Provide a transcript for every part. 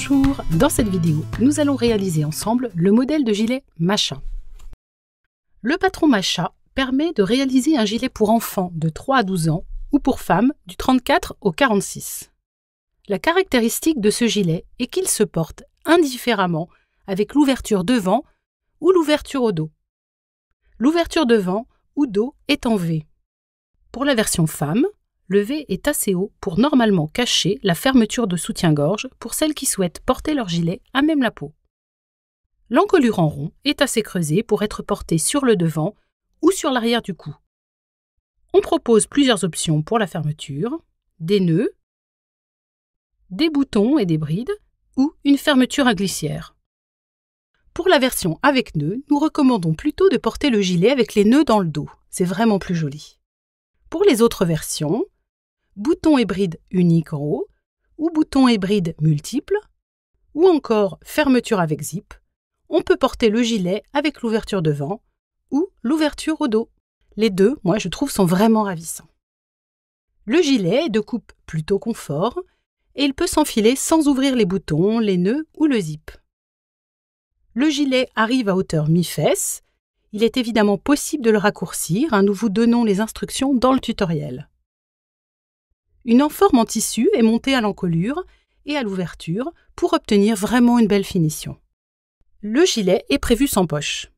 Bonjour, dans cette vidéo, nous allons réaliser ensemble le modèle de gilet Masha. Le patron Masha permet de réaliser un gilet pour enfants de 3 à 12 ans ou pour femmes du 34 au 46. La caractéristique de ce gilet est qu'il se porte indifféremment avec l'ouverture devant ou l'ouverture au dos. L'ouverture devant ou dos est en V. Pour la version femme, le V est assez haut pour normalement cacher la fermeture de soutien-gorge pour celles qui souhaitent porter leur gilet à même la peau. L'encolure en rond est assez creusée pour être portée sur le devant ou sur l'arrière du cou. On propose plusieurs options pour la fermeture, des nœuds, des boutons et des brides ou une fermeture à glissière. Pour la version avec nœuds, nous recommandons plutôt de porter le gilet avec les nœuds dans le dos, c'est vraiment plus joli. Pour les autres versions, boutons et brides uniques en haut, ou boutons et brides multiples, ou encore fermeture avec zip, on peut porter le gilet avec l'ouverture devant ou l'ouverture au dos. Les deux, moi je trouve, sont vraiment ravissants. Le gilet est de coupe plutôt confort et il peut s'enfiler sans ouvrir les boutons, les nœuds ou le zip. Le gilet arrive à hauteur mi-fesse. Il est évidemment possible de le raccourcir, nous vous donnons les instructions dans le tutoriel. Une enforme en tissu est montée à l'encolure et à l'ouverture pour obtenir vraiment une belle finition. Le gilet est prévu sans poche.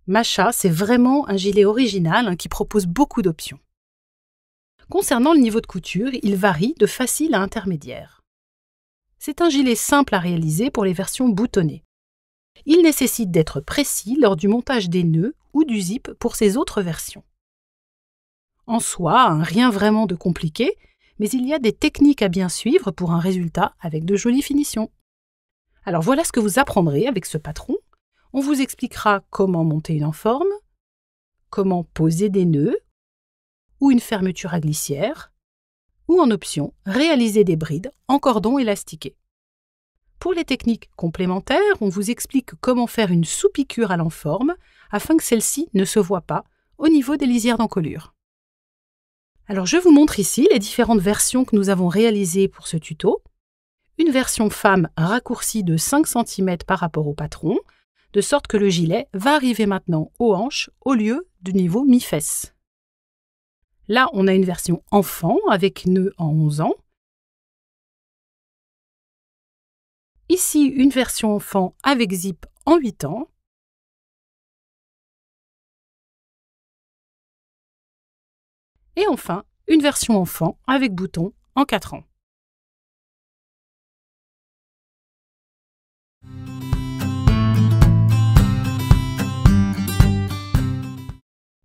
Masha, c'est vraiment un gilet original qui propose beaucoup d'options. Concernant le niveau de couture, il varie de facile à intermédiaire. C'est un gilet simple à réaliser pour les versions boutonnées. Il nécessite d'être précis lors du montage des nœuds ou du zip pour ces autres versions. En soi, rien vraiment de compliqué, mais il y a des techniques à bien suivre pour un résultat avec de jolies finitions. Alors voilà ce que vous apprendrez avec ce patron. On vous expliquera comment monter une enforme, comment poser des nœuds ou une fermeture à glissière, ou en option, réaliser des brides en cordon élastiqué. Pour les techniques complémentaires, on vous explique comment faire une sous-piqûre à l'enforme afin que celle-ci ne se voie pas au niveau des lisières d'encolure. Alors je vous montre ici les différentes versions que nous avons réalisées pour ce tuto. Une version femme raccourcie de 5 cm par rapport au patron, de sorte que le gilet va arriver maintenant aux hanches au lieu du niveau mi-fesse. Là, on a une version enfant avec nœud en 11 ans. Ici, une version enfant avec zip en 8 ans. Et enfin, une version enfant avec bouton en 4 ans.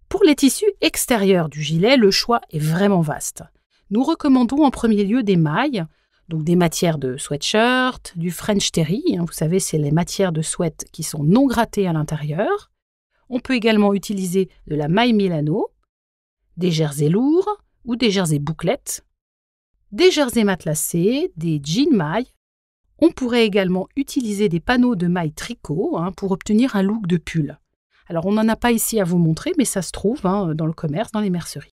Pour les tissus extérieurs du gilet, le choix est vraiment vaste. Nous recommandons en premier lieu des mailles, donc des matières de sweatshirt, du French terry, vous savez, c'est les matières de sweat qui sont non grattées à l'intérieur. On peut également utiliser de la maille Milano, des jerseys lourds ou des jerseys bouclettes, des jerseys matelassés, des jeans mailles. On pourrait également utiliser des panneaux de mailles tricot pour obtenir un look de pull. Alors on n'en a pas ici à vous montrer, mais ça se trouve dans le commerce, dans les merceries.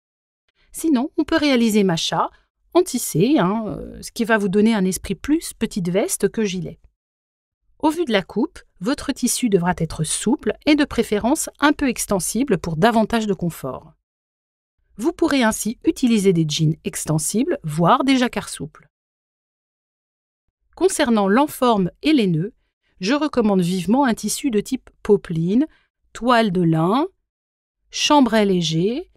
Sinon, on peut réaliser Masha en tissé, ce qui va vous donner un esprit plus petite veste que gilet. Au vu de la coupe, votre tissu devra être souple et de préférence un peu extensible pour davantage de confort. Vous pourrez ainsi utiliser des jeans extensibles, voire des jacquards souples. Concernant l'enforme et les nœuds, je recommande vivement un tissu de type popeline, toile de lin, chambray léger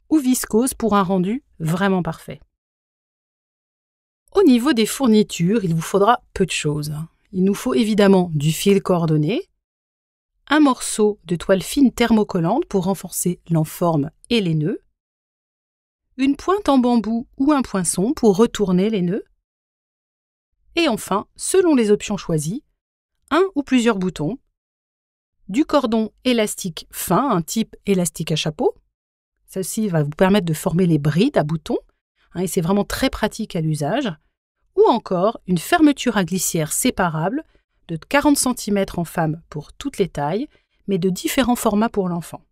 ou viscose pour un rendu vraiment parfait. Au niveau des fournitures, il vous faudra peu de choses. Il nous faut évidemment du fil coordonné, un morceau de toile fine thermocollante pour renforcer l'enforme et les nœuds, une pointe en bambou ou un poinçon pour retourner les nœuds, et enfin, selon les options choisies, un ou plusieurs boutons, du cordon élastique fin, un type élastique à chapeau. Celle-ci va vous permettre de former les brides à boutons, et c'est vraiment très pratique à l'usage, ou encore une fermeture à glissière séparable de 40 cm en femme pour toutes les tailles, mais de différents formats pour l'enfant.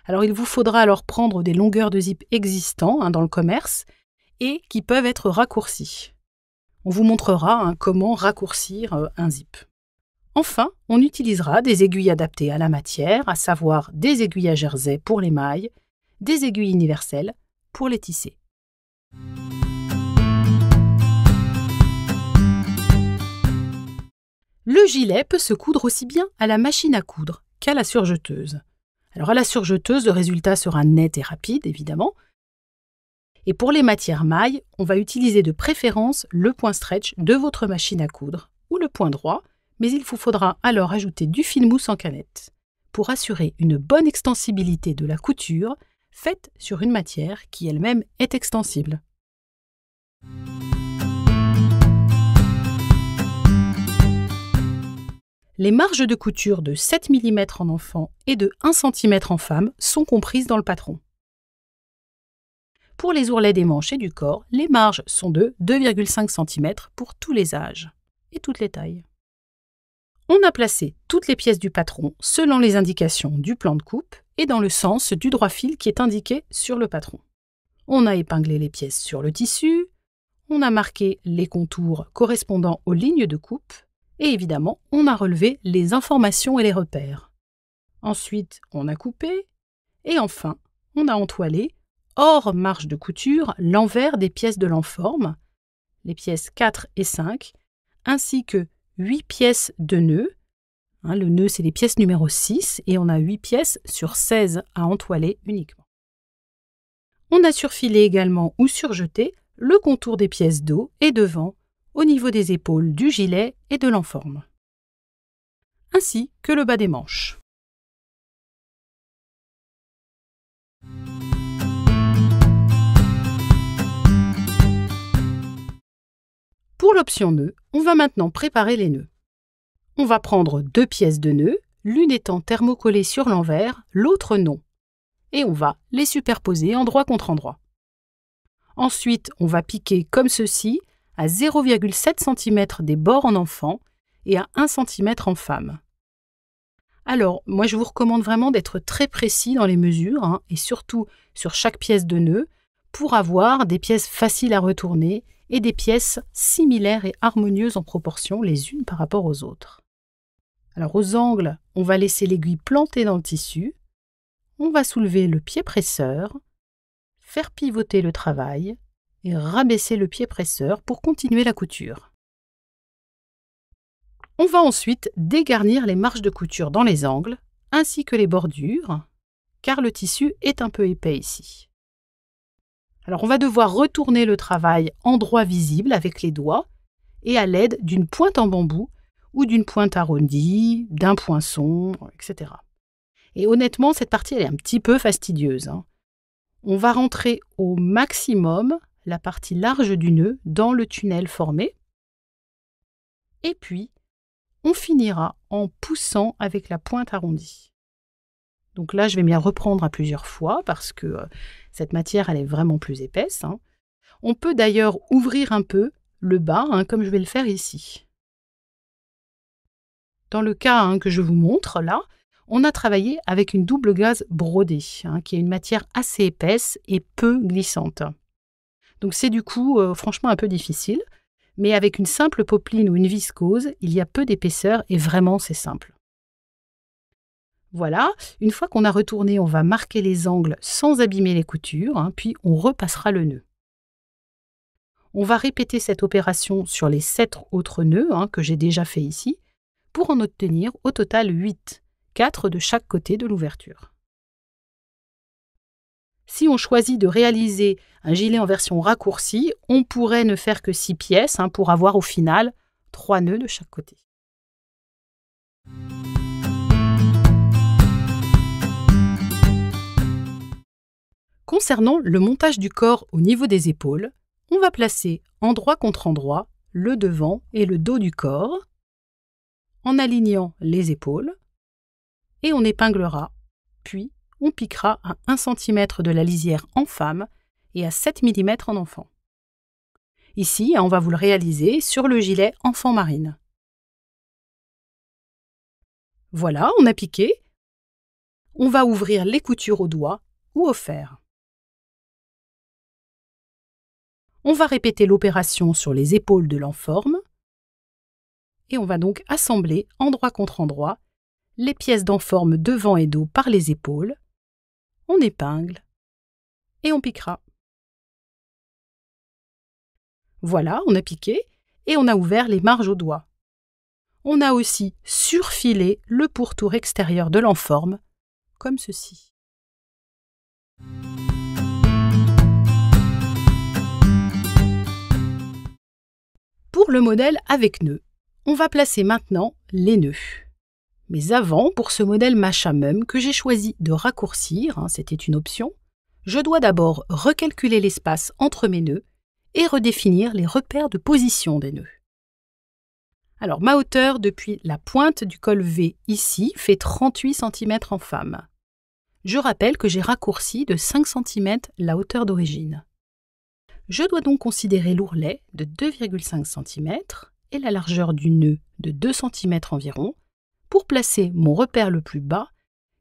Alors il vous faudra alors prendre des longueurs de zip existants dans le commerce et qui peuvent être raccourcies. On vous montrera comment raccourcir un zip. Enfin, on utilisera des aiguilles adaptées à la matière, à savoir des aiguilles à jersey pour les mailles, des aiguilles universelles pour les tisser. Le gilet peut se coudre aussi bien à la machine à coudre qu'à la surjeteuse. Alors à la surjeteuse, le résultat sera net et rapide, évidemment. Et pour les matières mailles, on va utiliser de préférence le point stretch de votre machine à coudre ou le point droit, mais il vous faudra alors ajouter du fil mousse en canette pour assurer une bonne extensibilité de la couture faite sur une matière qui elle-même est extensible. Les marges de couture de 7 mm en enfant et de 1 cm en femme sont comprises dans le patron. Pour les ourlets des manches et du corps, les marges sont de 2,5 cm pour tous les âges et toutes les tailles. On a placé toutes les pièces du patron selon les indications du plan de coupe et dans le sens du droit fil qui est indiqué sur le patron. On a épinglé les pièces sur le tissu, on a marqué les contours correspondant aux lignes de coupe, et évidemment, on a relevé les informations et les repères. Ensuite, on a coupé, et enfin, on a entoilé, hors marge de couture, l'envers des pièces de l'enforme, les pièces 4 et 5, ainsi que 8 pièces de nœuds. Le nœud, c'est les pièces numéro 6, et on a 8 pièces sur 16 à entoiler uniquement. On a surfilé également ou surjeté le contour des pièces dos et devant, au niveau des épaules du gilet et de l'enforme, ainsi que le bas des manches. Pour l'option nœud, on va maintenant préparer les nœuds. On va prendre 2 pièces de nœuds, l'une étant thermocollée sur l'envers, l'autre non, et on va les superposer endroit contre endroit. Ensuite, on va piquer comme ceci, à 0,7 cm des bords en enfant et à 1 cm en femme. Alors, moi je vous recommande vraiment d'être très précis dans les mesures et surtout sur chaque pièce de nœud pour avoir des pièces faciles à retourner et des pièces similaires et harmonieuses en proportion les unes par rapport aux autres. Alors aux angles, on va laisser l'aiguille plantée dans le tissu, on va soulever le pied presseur, faire pivoter le travail et rabaisser le pied presseur pour continuer la couture. On va ensuite dégarnir les marges de couture dans les angles, ainsi que les bordures, car le tissu est un peu épais ici. Alors on va devoir retourner le travail endroit visible avec les doigts et à l'aide d'une pointe en bambou ou d'une pointe arrondie, d'un poinçon, etc. Et honnêtement, cette partie elle est un petit peu fastidieuse. On va rentrer au maximum la partie large du nœud dans le tunnel formé. Et puis, on finira en poussant avec la pointe arrondie. Donc là, je vais m'y reprendre à plusieurs fois parce que cette matière, elle est vraiment plus épaisse. On peut d'ailleurs ouvrir un peu le bas, comme je vais le faire ici. Dans le cas que je vous montre là, on a travaillé avec une double gaze brodée, qui est une matière assez épaisse et peu glissante. Donc c'est du coup franchement un peu difficile, mais avec une simple popeline ou une viscose, il y a peu d'épaisseur et vraiment c'est simple. Voilà, une fois qu'on a retourné, on va marquer les angles sans abîmer les coutures, puis on repassera le nœud. On va répéter cette opération sur les 7 autres nœuds que j'ai déjà fait ici, pour en obtenir au total 8, 4 de chaque côté de l'ouverture. Si on choisit de réaliser un gilet en version raccourcie, on pourrait ne faire que 6 pièces pour avoir au final 3 nœuds de chaque côté. Concernant le montage du corps au niveau des épaules, on va placer endroit contre endroit le devant et le dos du corps, en alignant les épaules, et on épinglera, puis on piquera à 1 cm de la lisière en femme et à 7 mm en enfant. Ici, on va vous le réaliser sur le gilet enfant marine. Voilà, on a piqué. On va ouvrir les coutures au doigt ou au fer. On va répéter l'opération sur les épaules de l'enforme et on va donc assembler endroit contre endroit les pièces d'enforme devant et dos par les épaules. On épingle et on piquera. Voilà, on a piqué et on a ouvert les marges aux doigts. On a aussi surfilé le pourtour extérieur de l'enforme, comme ceci. Pour le modèle avec nœud, on va placer maintenant les nœuds. Mais avant, pour ce modèle Masha Mum que j'ai choisi de raccourcir, c'était une option, je dois d'abord recalculer l'espace entre mes nœuds et redéfinir les repères de position des nœuds. Alors, ma hauteur depuis la pointe du col V ici fait 38 cm en femme. Je rappelle que j'ai raccourci de 5 cm la hauteur d'origine. Je dois donc considérer l'ourlet de 2,5 cm et la largeur du nœud de 2 cm environ pour placer mon repère le plus bas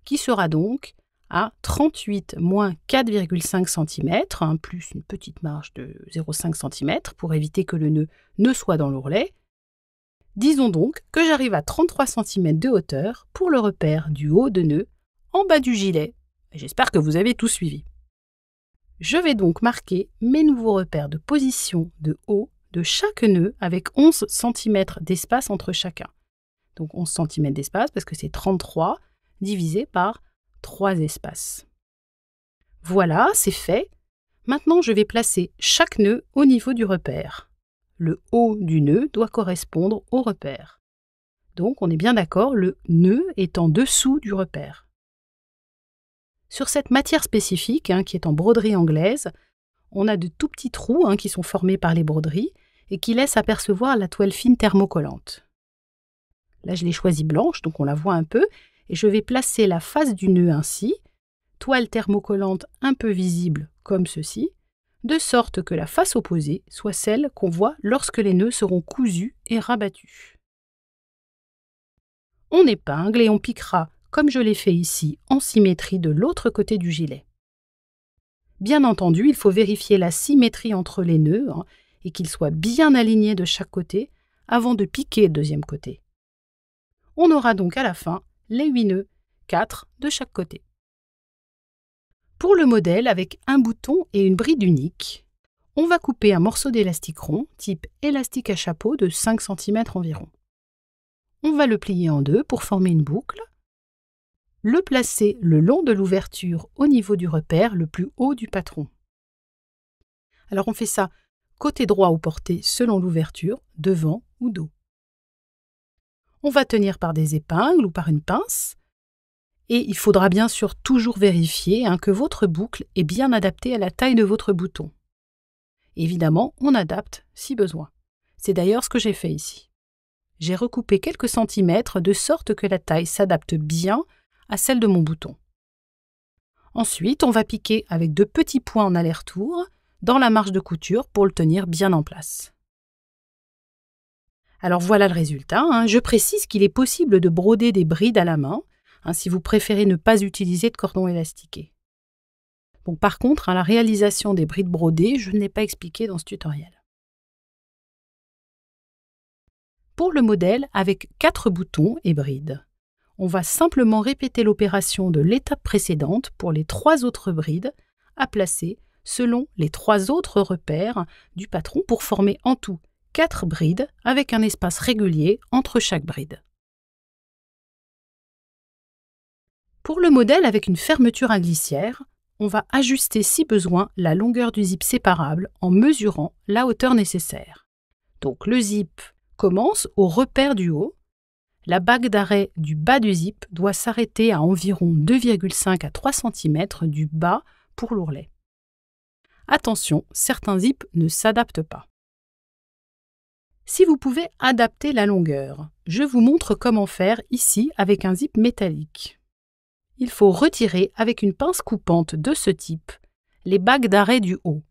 qui sera donc à 38 moins 4,5 cm, plus une petite marge de 0,5 cm pour éviter que le nœud ne soit dans l'ourlet. Disons donc que j'arrive à 33 cm de hauteur pour le repère du haut de nœud en bas du gilet. J'espère que vous avez tout suivi. Je vais donc marquer mes nouveaux repères de position de haut de chaque nœud avec 11 cm d'espace entre chacun. Donc 11 cm d'espace parce que c'est 33 divisé par 3 espaces. Voilà, c'est fait. Maintenant, je vais placer chaque nœud au niveau du repère. Le haut du nœud doit correspondre au repère. Donc, on est bien d'accord, le nœud est en dessous du repère. Sur cette matière spécifique, qui est en broderie anglaise, on a de tout petits trous qui sont formés par les broderies et qui laissent apercevoir la toile fine thermocollante. Là, je l'ai choisie blanche, donc on la voit un peu, et je vais placer la face du nœud ainsi, toile thermocollante un peu visible comme ceci, de sorte que la face opposée soit celle qu'on voit lorsque les nœuds seront cousus et rabattus. On épingle et on piquera, comme je l'ai fait ici, en symétrie de l'autre côté du gilet. Bien entendu, il faut vérifier la symétrie entre les nœuds et qu'ils soient bien alignés de chaque côté avant de piquer le deuxième côté. On aura donc à la fin les 8 nœuds, 4 de chaque côté. Pour le modèle avec un bouton et une bride unique, on va couper un morceau d'élastique rond, type élastique à chapeau de 5 cm environ. On va le plier en deux pour former une boucle, le placer le long de l'ouverture au niveau du repère le plus haut du patron. Alors on fait ça côté droit ou porté selon l'ouverture, devant ou dos. On va tenir par des épingles ou par une pince. Et il faudra bien sûr toujours vérifier que votre boucle est bien adaptée à la taille de votre bouton. Évidemment, on adapte si besoin. C'est d'ailleurs ce que j'ai fait ici. J'ai recoupé quelques centimètres de sorte que la taille s'adapte bien à celle de mon bouton. Ensuite, on va piquer avec de petits points en aller-retour dans la marge de couture pour le tenir bien en place. Alors voilà le résultat. Je précise qu'il est possible de broder des brides à la main, si vous préférez ne pas utiliser de cordon élastiqué. Bon, par contre, la réalisation des brides brodées, je ne l'ai pas expliqué dans ce tutoriel. Pour le modèle avec 4 boutons et brides, on va simplement répéter l'opération de l'étape précédente pour les 3 autres brides à placer selon les 3 autres repères du patron pour former en tout 4 brides avec un espace régulier entre chaque bride. Pour le modèle avec une fermeture à glissière, on va ajuster si besoin la longueur du zip séparable en mesurant la hauteur nécessaire. Donc le zip commence au repère du haut. La bague d'arrêt du bas du zip doit s'arrêter à environ 2,5 à 3 cm du bas pour l'ourlet. Attention, certains zips ne s'adaptent pas. Si vous pouvez adapter la longueur, je vous montre comment faire ici avec un zip métallique. Il faut retirer avec une pince coupante de ce type les bagues d'arrêt du haut.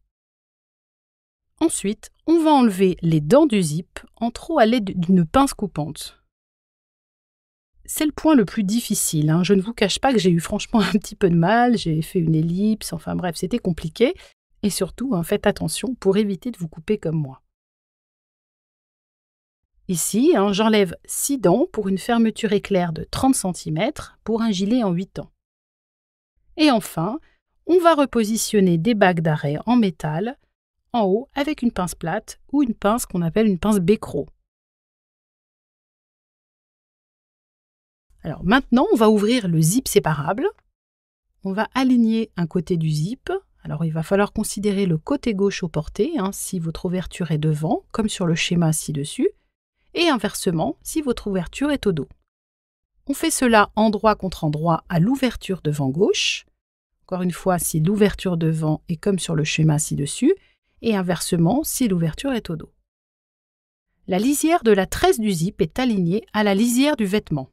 Ensuite, on va enlever les dents du zip en trop à l'aide d'une pince coupante. C'est le point le plus difficile. Je ne vous cache pas que j'ai eu franchement un petit peu de mal, j'ai fait une ellipse, enfin bref, c'était compliqué. Et surtout, faites attention pour éviter de vous couper comme moi. Ici, j'enlève 6 dents pour une fermeture éclair de 30 cm pour un gilet en 8 ans. Et enfin, on va repositionner des bagues d'arrêt en métal en haut avec une pince plate ou une pince qu'on appelle une pince Becro. Alors maintenant, on va ouvrir le zip séparable. On va aligner un côté du zip. Alors il va falloir considérer le côté gauche au porté, si votre ouverture est devant, comme sur le schéma ci-dessus, et inversement si votre ouverture est au dos. On fait cela endroit contre endroit à l'ouverture devant gauche. Encore une fois, si l'ouverture devant est comme sur le schéma ci-dessus, et inversement si l'ouverture est au dos. La lisière de la tresse du zip est alignée à la lisière du vêtement.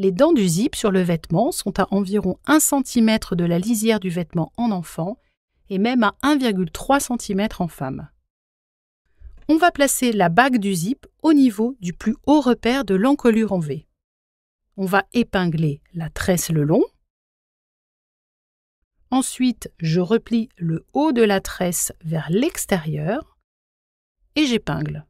Les dents du zip sur le vêtement sont à environ 1 cm de la lisière du vêtement en enfant et même à 1,3 cm en femme. On va placer la bague du zip au niveau du plus haut repère de l'encolure en V. On va épingler la tresse le long. Ensuite, je replie le haut de la tresse vers l'extérieur et j'épingle.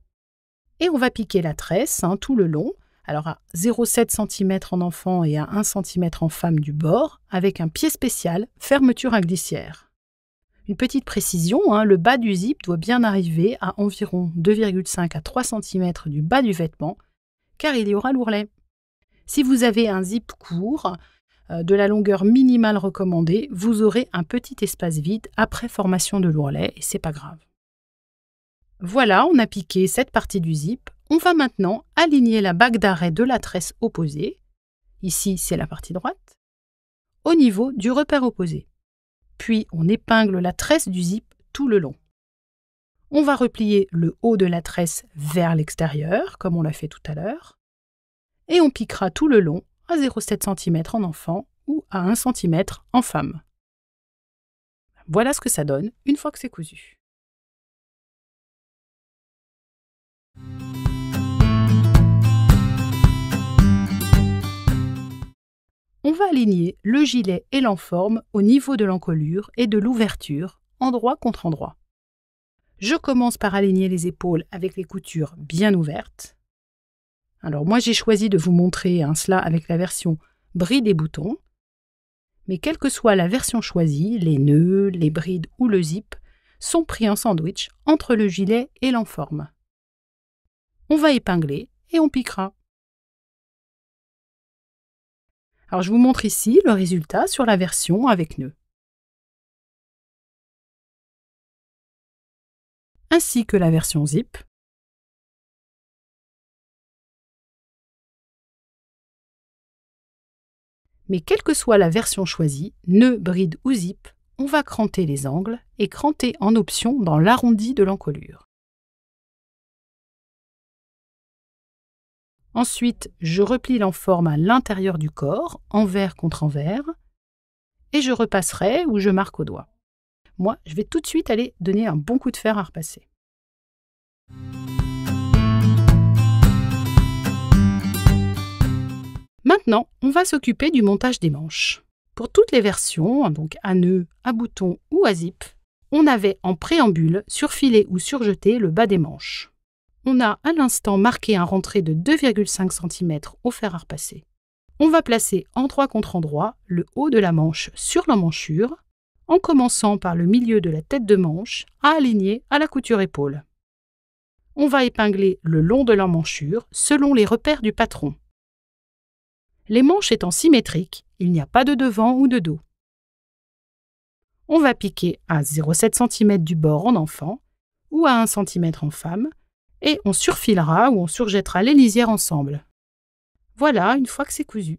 Et on va piquer la tresse tout le long, alors à 0,7 cm en enfant et à 1 cm en femme du bord, avec un pied spécial, fermeture à glissière. Une petite précision, le bas du zip doit bien arriver à environ 2,5 à 3 cm du bas du vêtement, car il y aura l'ourlet. Si vous avez un zip court, de la longueur minimale recommandée, vous aurez un petit espace vide après formation de l'ourlet et c'est pas grave. Voilà, on a piqué cette partie du zip. On va maintenant aligner la bague d'arrêt de la tresse opposée, ici c'est la partie droite, au niveau du repère opposé. Puis on épingle la tresse du zip tout le long. On va replier le haut de la tresse vers l'extérieur, comme on l'a fait tout à l'heure, et on piquera tout le long à 0,7 cm en enfant ou à 1 cm en femme. Voilà ce que ça donne une fois que c'est cousu. On va aligner le gilet et l'enforme au niveau de l'encolure et de l'ouverture, endroit contre endroit. Je commence par aligner les épaules avec les coutures bien ouvertes. Alors moi j'ai choisi de vous montrer cela avec la version bride et boutons, mais quelle que soit la version choisie, les nœuds, les brides ou le zip sont pris en sandwich entre le gilet et l'enforme. On va épingler et on piquera. Alors je vous montre ici le résultat sur la version avec nœud. Ainsi que la version zip. Mais quelle que soit la version choisie, nœud, bride ou zip, on va cranter les angles et cranter en option dans l'arrondi de l'encolure. Ensuite, je replie l'enforme à l'intérieur du corps, envers contre envers, et je repasserai ou je marque au doigt. Moi, je vais tout de suite aller donner un bon coup de fer à repasser. Maintenant, on va s'occuper du montage des manches. Pour toutes les versions, donc à nœud, à bouton ou à zip, on avait en préambule surfilé ou surjeté le bas des manches. On a à l'instant marqué un rentré de 2,5 cm au fer à repasser. On va placer endroit contre endroit le haut de la manche sur l'emmanchure, en commençant par le milieu de la tête de manche à aligner à la couture épaule. On va épingler le long de l'emmanchure selon les repères du patron. Les manches étant symétriques, il n'y a pas de devant ou de dos. On va piquer à 0,7 cm du bord en enfant ou à 1 cm en femme et on surfilera ou on surjettera les lisières ensemble. Voilà, une fois que c'est cousu.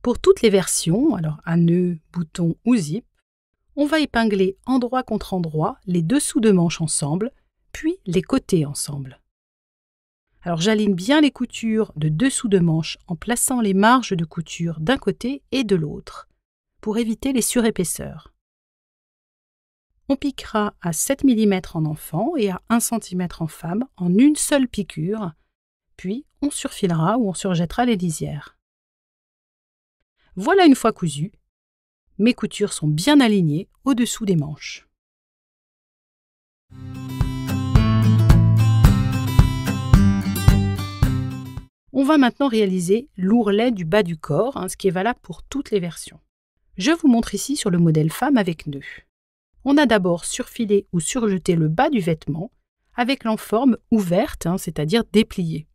Pour toutes les versions, alors à nœud, bouton ou zip, on va épingler endroit contre endroit les dessous de manches ensemble, puis les côtés ensemble. Alors j'aligne bien les coutures de dessous de manches en plaçant les marges de couture d'un côté et de l'autre, pour éviter les surépaisseurs. On piquera à 7 mm en enfant et à 1 cm en femme en une seule piqûre, puis on surfilera ou on surjettera les lisières. Voilà une fois cousu, Mes coutures sont bien alignées au-dessous des manches. On va maintenant réaliser l'ourlet du bas du corps, ce qui est valable pour toutes les versions. Je vous montre ici sur le modèle femme avec nœud. On a d'abord surfilé ou surjeté le bas du vêtement avec l'enforme ouverte, c'est-à-dire dépliée.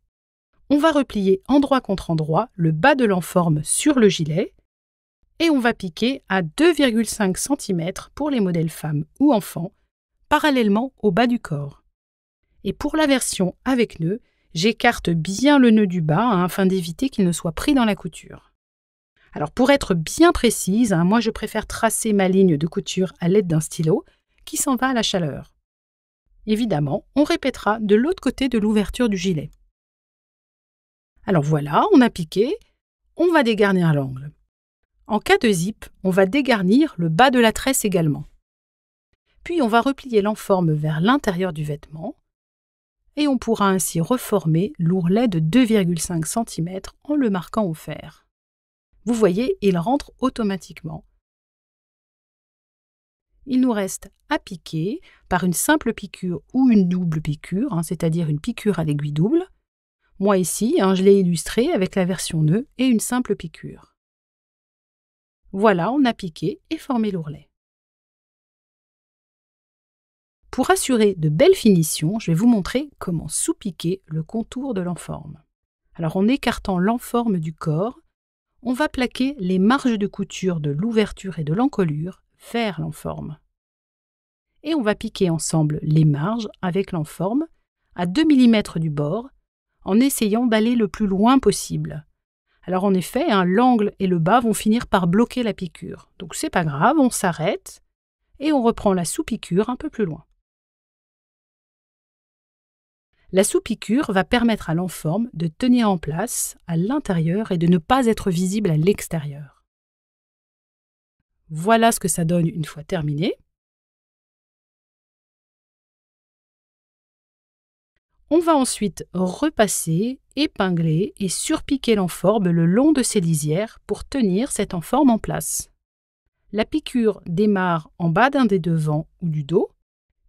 On va replier endroit contre endroit le bas de l'enforme sur le gilet et on va piquer à 2,5 cm pour les modèles femmes ou enfants, parallèlement au bas du corps. Et pour la version avec nœud, j'écarte bien le nœud du bas afin d'éviter qu'il ne soit pris dans la couture. Alors pour être bien précise, moi je préfère tracer ma ligne de couture à l'aide d'un stylo qui s'en va à la chaleur. Évidemment, on répétera de l'autre côté de l'ouverture du gilet. Alors voilà, on a piqué, on va dégarnir l'angle. En cas de zip, on va dégarnir le bas de la tresse également. Puis on va replier l'enforme vers l'intérieur du vêtement et on pourra ainsi reformer l'ourlet de 2,5 cm en le marquant au fer. Vous voyez, il rentre automatiquement. Il nous reste à piquer par une simple piqûre ou une double piqûre, c'est-à-dire une piqûre à l'aiguille double. Moi ici, je l'ai illustré avec la version nœud et une simple piqûre. Voilà, on a piqué et formé l'ourlet. Pour assurer de belles finitions, je vais vous montrer comment sous-piquer le contour de l'enforme. Alors en écartant l'enforme du corps, on va plaquer les marges de couture de l'ouverture et de l'encolure vers l'enforme. Et on va piquer ensemble les marges avec l'enforme à 2 mm du bord en essayant d'aller le plus loin possible. Alors en effet, l'angle et le bas vont finir par bloquer la piqûre. Donc c'est pas grave, on s'arrête et on reprend la sous-piqûre un peu plus loin. La sous-piqûre va permettre à l'enforme de tenir en place à l'intérieur et de ne pas être visible à l'extérieur. Voilà ce que ça donne une fois terminé. On va ensuite repasser, épingler et surpiquer l'enforme le long de ses lisières pour tenir cette enforme en place. La piqûre démarre en bas d'un des devants ou du dos,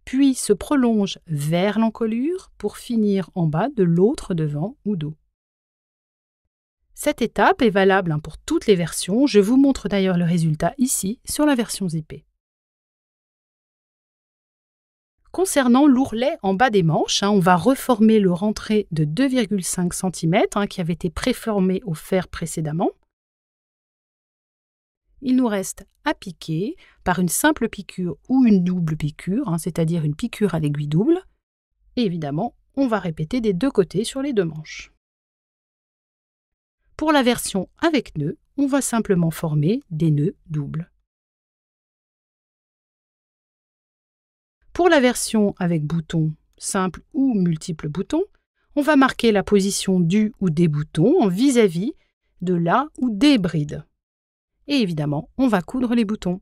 puis se prolonge vers l'encolure pour finir en bas de l'autre devant ou dos. Cette étape est valable pour toutes les versions, je vous montre d'ailleurs le résultat ici sur la version zippée. Concernant l'ourlet en bas des manches, on va reformer le rentré de 2,5 cm qui avait été préformé au fer précédemment. Il nous reste à piquer par une simple piqûre ou une double piqûre, c'est-à-dire une piqûre à l'aiguille double. Et évidemment, on va répéter des deux côtés sur les deux manches. Pour la version avec nœud, on va simplement former des nœuds doubles. Pour la version avec boutons simples ou multiples boutons, on va marquer la position du ou des boutons vis-à-vis de la ou des brides. Et évidemment, on va coudre les boutons.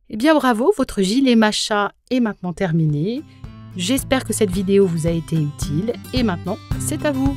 Eh bien bravo, votre gilet Masha est maintenant terminé. J'espère que cette vidéo vous a été utile et maintenant, c'est à vous.